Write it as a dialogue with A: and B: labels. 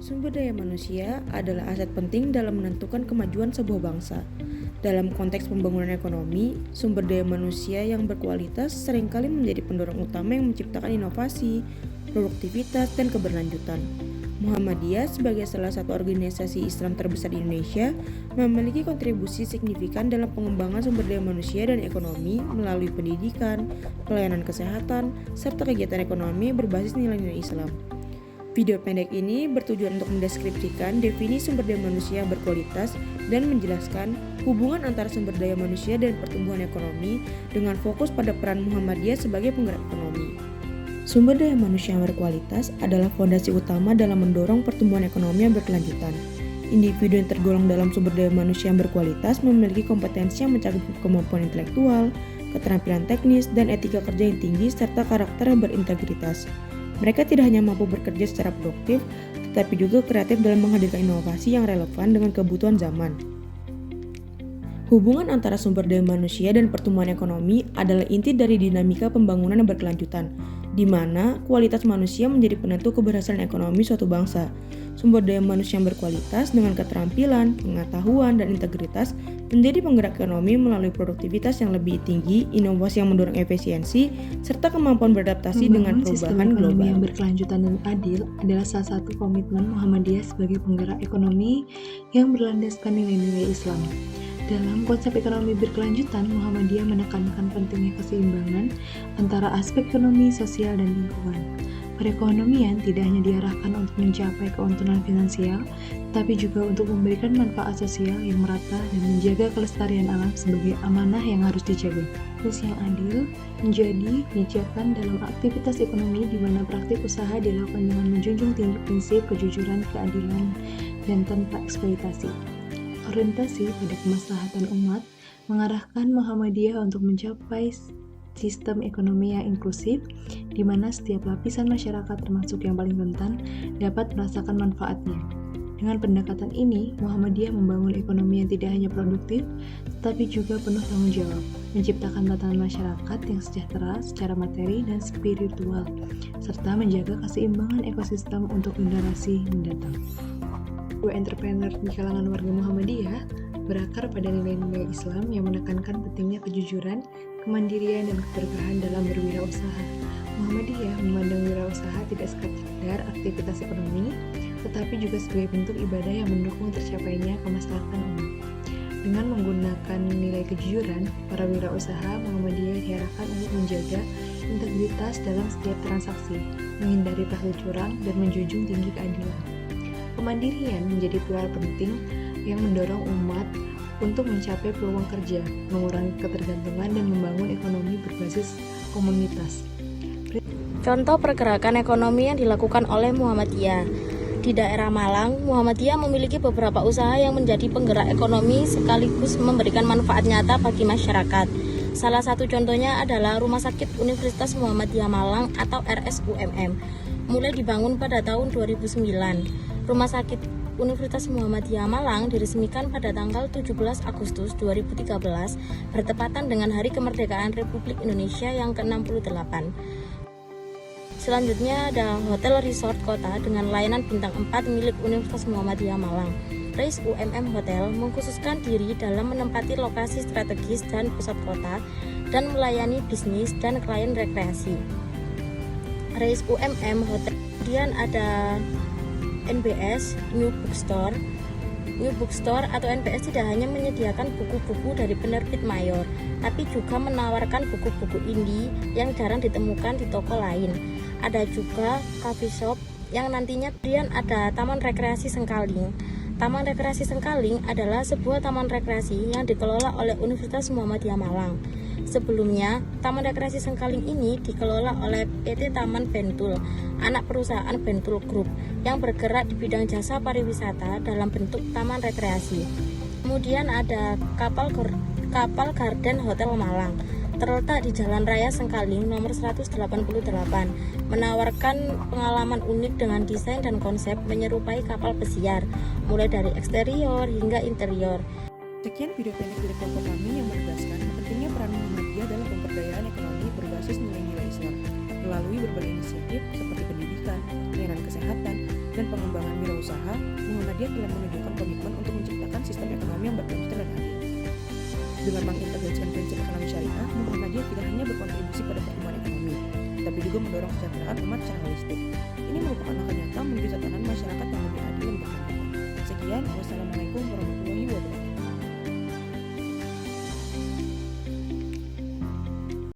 A: Sumber daya manusia adalah aset penting dalam menentukan kemajuan sebuah bangsa. Dalam konteks pembangunan ekonomi, sumber daya manusia yang berkualitas seringkali menjadi pendorong utama yang menciptakan inovasi, produktivitas, dan keberlanjutan. Muhammadiyah sebagai salah satu organisasi Islam terbesar di Indonesia memiliki kontribusi signifikan dalam pengembangan sumber daya manusia dan ekonomi melalui pendidikan, pelayanan kesehatan, serta kegiatan ekonomi berbasis nilai-nilai Islam. Video pendek ini bertujuan untuk mendeskripsikan definisi sumber daya manusia yang berkualitas dan menjelaskan hubungan antara sumber daya manusia dan pertumbuhan ekonomi dengan fokus pada peran Muhammadiyah sebagai penggerak ekonomi. Sumber daya manusia yang berkualitas adalah fondasi utama dalam mendorong pertumbuhan ekonomi yang berkelanjutan. Individu yang tergolong dalam sumber daya manusia yang berkualitas memiliki kompetensi yang mencakup kemampuan intelektual, keterampilan teknis, dan etika kerja yang tinggi serta karakter yang berintegritas. Mereka tidak hanya mampu bekerja secara produktif, tetapi juga kreatif dalam menghadirkan inovasi yang relevan dengan kebutuhan zaman. Hubungan antara sumber daya manusia dan pertumbuhan ekonomi adalah inti dari dinamika pembangunan yang berkelanjutan, di mana kualitas manusia menjadi penentu keberhasilan ekonomi suatu bangsa. Sumber daya manusia yang berkualitas dengan keterampilan, pengetahuan, dan integritas menjadi penggerak ekonomi melalui produktivitas yang lebih tinggi, inovasi yang mendorong efisiensi, serta kemampuan beradaptasi dengan perubahan global.
B: Yang berkelanjutan dan adil adalah salah satu komitmen Muhammadiyah sebagai penggerak ekonomi yang berlandaskan nilai-nilai Islam. Dalam konsep ekonomi berkelanjutan, Muhammadiyah menekankan pentingnya keseimbangan antara aspek ekonomi, sosial, dan lingkungan. Perekonomian tidak hanya diarahkan untuk mencapai keuntungan finansial, tetapi juga untuk memberikan manfaat sosial yang merata dan menjaga kelestarian alam sebagai amanah yang harus dijaga. Terus yang adil menjadi pijakan dalam aktivitas ekonomi di mana praktik usaha dilakukan dengan menjunjung tinggi prinsip kejujuran, keadilan, dan tanpa eksploitasi. Orientasi pada kemaslahatan umat mengarahkan Muhammadiyah untuk mencapai sistem ekonomi yang inklusif, di mana setiap lapisan masyarakat termasuk yang paling rentan dapat merasakan manfaatnya. Dengan pendekatan ini, Muhammadiyah membangun ekonomi yang tidak hanya produktif, tetapi juga penuh tanggung jawab, menciptakan tatanan masyarakat yang sejahtera secara materi dan spiritual, serta menjaga keseimbangan ekosistem untuk generasi mendatang. Dua entrepreneur di kalangan warga Muhammadiyah berakar pada nilai-nilai Islam yang menekankan pentingnya kejujuran, kemandirian, dan keberkahan dalam berwirausaha. Muhammadiyah memandang wirausaha tidak sekedar aktivitas ekonomi, tetapi juga sebagai bentuk ibadah yang mendukung tercapainya kemaslahatan umat. Dengan menggunakan nilai kejujuran, para wirausaha Muhammadiyah diarahkan untuk menjaga integritas dalam setiap transaksi, menghindari praktik curang, dan menjunjung tinggi keadilan. Kemandirian menjadi pilar penting yang mendorong umat untuk mencapai peluang kerja, mengurangi ketergantungan, dan membangun ekonomi berbasis komunitas.
C: Contoh pergerakan ekonomi yang dilakukan oleh Muhammadiyah. Di daerah Malang, Muhammadiyah memiliki beberapa usaha yang menjadi penggerak ekonomi sekaligus memberikan manfaat nyata bagi masyarakat. Salah satu contohnya adalah Rumah Sakit Universitas Muhammadiyah Malang atau RSUMM. Mulai dibangun pada tahun 2009. Rumah Sakit Universitas Muhammadiyah Malang diresmikan pada tanggal 17 Agustus 2013 bertepatan dengan Hari Kemerdekaan Republik Indonesia yang ke-68. Selanjutnya ada Hotel Resort Kota dengan layanan bintang 4 milik Universitas Muhammadiyah Malang. RSUMM Hotel mengkhususkan diri dalam menempati lokasi strategis dan pusat kota dan melayani bisnis dan klien rekreasi. RSUMM Hotel. Kemudian ada NBS New Bookstore. New Bookstore atau NBS tidak hanya menyediakan buku-buku dari penerbit mayor, tapi juga menawarkan buku-buku indie yang jarang ditemukan di toko lain. Ada juga coffee shop yang nantinya. Kemudian ada Taman Rekreasi Sengkaling. Taman Rekreasi Sengkaling adalah sebuah taman rekreasi yang dikelola oleh Universitas Muhammadiyah Malang. Sebelumnya, Taman Rekreasi Sengkaling ini dikelola oleh PT Taman Bentul, anak perusahaan Bentul Group, yang bergerak di bidang jasa pariwisata dalam bentuk taman rekreasi. Kemudian ada Kapal Garden Hotel Malang, terletak di Jalan Raya Sengkaling nomor 188, menawarkan pengalaman unik dengan desain dan konsep menyerupai kapal pesiar, mulai dari eksterior hingga interior.
A: Sekian video pendek dari kelompok kami yang menegaskan pentingnya peran Muhammadiyah dalam pemberdayaan ekonomi berbasis nilai-nilai Islam melalui berbagai inisiatif seperti pendidikan, layanan kesehatan, dan pengembangan wirausaha usaha, Muhammadiyah telah menunjukkan komitmen untuk menciptakan sistem ekonomi yang berkelanjutan dan adil. Dengan mengintegrasikan prinsip ekonomi syariah, Muhammadiyah tidak hanya berkontribusi pada pertumbuhan ekonomi, tapi juga mendorong kesejahteraan umat secara holistik. Ini merupakan langkah nyata menuju tatanan masyarakat yang lebih adil dan berkelanjutan. Sekian, wassalamualaikum warahmatullahi wabarakatuh.